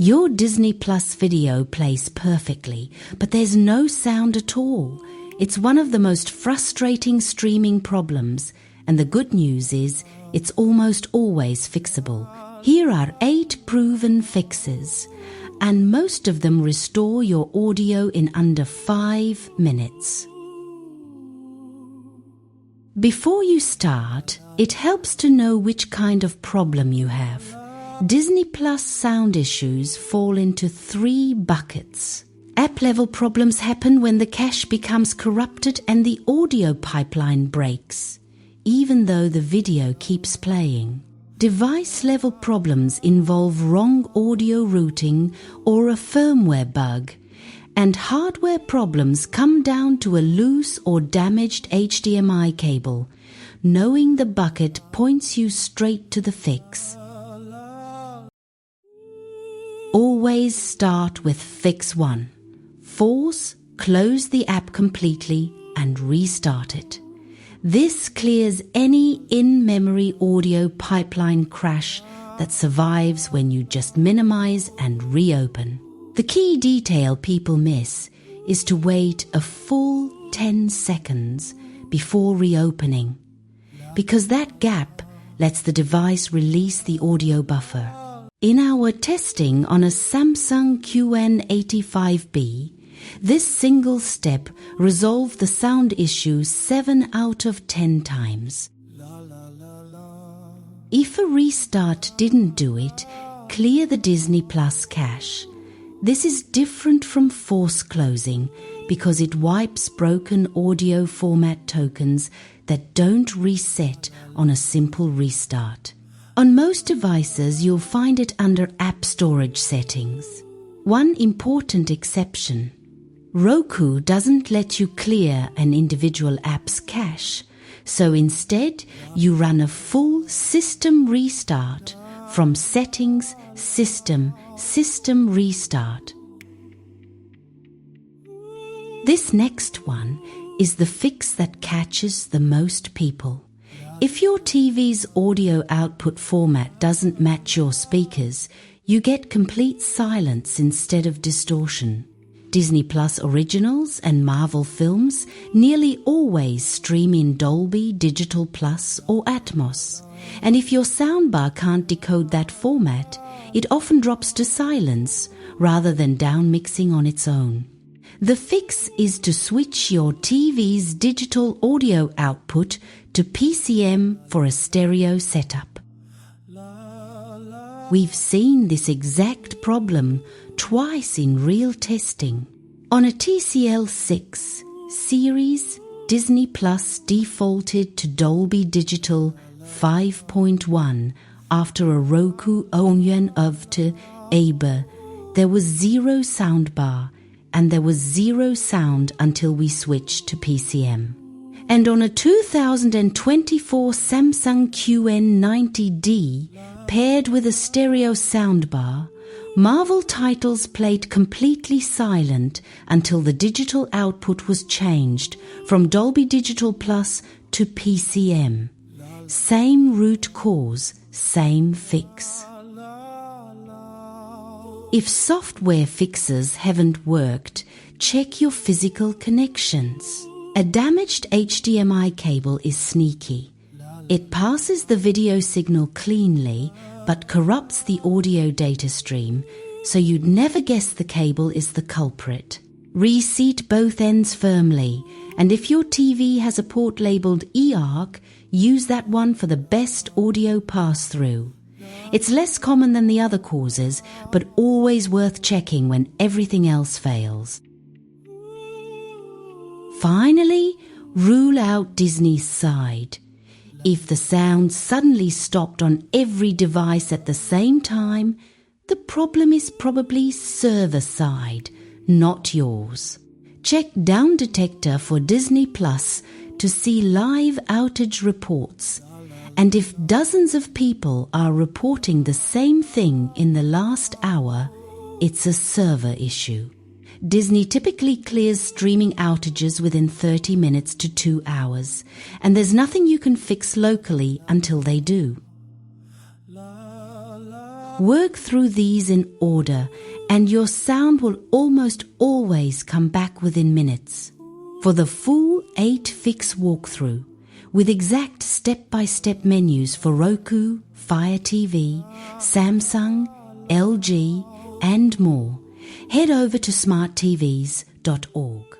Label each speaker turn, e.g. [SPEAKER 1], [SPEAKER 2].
[SPEAKER 1] Your Disney Plus video plays perfectly, but there's no sound at all. It's one of the most frustrating streaming problems, and the good news is it's almost always fixable. Here are 8 proven fixes, and most of them restore your audio in under 5 minutes. Before you start, it helps to know which kind of problem you have. Disney Plus sound issues fall into 3 buckets. App-level problems happen when the cache becomes corrupted and the audio pipeline breaks, even though the video keeps playing. Device-level problems involve wrong audio routing or a firmware bug, and hardware problems come down to a loose or damaged HDMI cable. Knowing the bucket points you straight to the fix. Always start with Fix 1. Force, close the app completely and restart it. This clears any in-memory audio pipeline crash that survives when you just minimize and reopen. The key detail people miss is to wait a full 10 seconds before reopening, because that gap lets the device release the audio buffer. In our testing on a Samsung QN85B, this single step resolved the sound issue 7 out of 10 times. If a restart didn't do it, clear the Disney Plus cache. This is different from force closing because it wipes broken audio format tokens that don't reset on a simple restart. On most devices, you'll find it under App Storage settings. One important exception: Roku doesn't let you clear an individual app's cache, so instead you run a full system restart from Settings, System Restart. This next one is the fix that catches the most people. If your TV's audio output format doesn't match your speakers, you get complete silence instead of distortion. Disney Plus originals and Marvel films nearly always stream in Dolby Digital Plus or Atmos, and if your soundbar can't decode that format, it often drops to silence rather than down mixing on its own. The fix is to switch your TV's digital audio output to PCM for a stereo setup. We've seen this exact problem twice in real testing. On a TCL 6 series, Disney Plus defaulted to Dolby Digital 5.1 after a Roku Onion to Aber. There was 0 soundbar, and there was 0 sound until we switched to PCM. And on a 2024 Samsung QN90B paired with a stereo soundbar, Marvel titles played completely silent until the digital output was changed from Dolby Digital Plus to PCM. Same root cause, same fix. If software fixes haven't worked, check your physical connections. A damaged HDMI cable is sneaky. It passes the video signal cleanly, but corrupts the audio data stream, so you'd never guess the cable is the culprit. Reseat both ends firmly, and if your TV has a port labeled eARC, use that one for the best audio pass-through. It's less common than the other causes, but always worth checking when everything else fails. Finally, rule out Disney's side. If the sound suddenly stopped on every device at the same time, the problem is probably server side, not yours. Check Down Detector for Disney Plus to see live outage reports. And if dozens of people are reporting the same thing in the last hour, it's a server issue. Disney typically clears streaming outages within 30 minutes to 2 hours, and there's nothing you can fix locally until they do. Work through these in order and your sound will almost always come back within minutes. For the full 8-fix walkthrough, with exact step-by-step menus for Roku, Fire TV, Samsung, LG, and more, head over to smarttvs.org.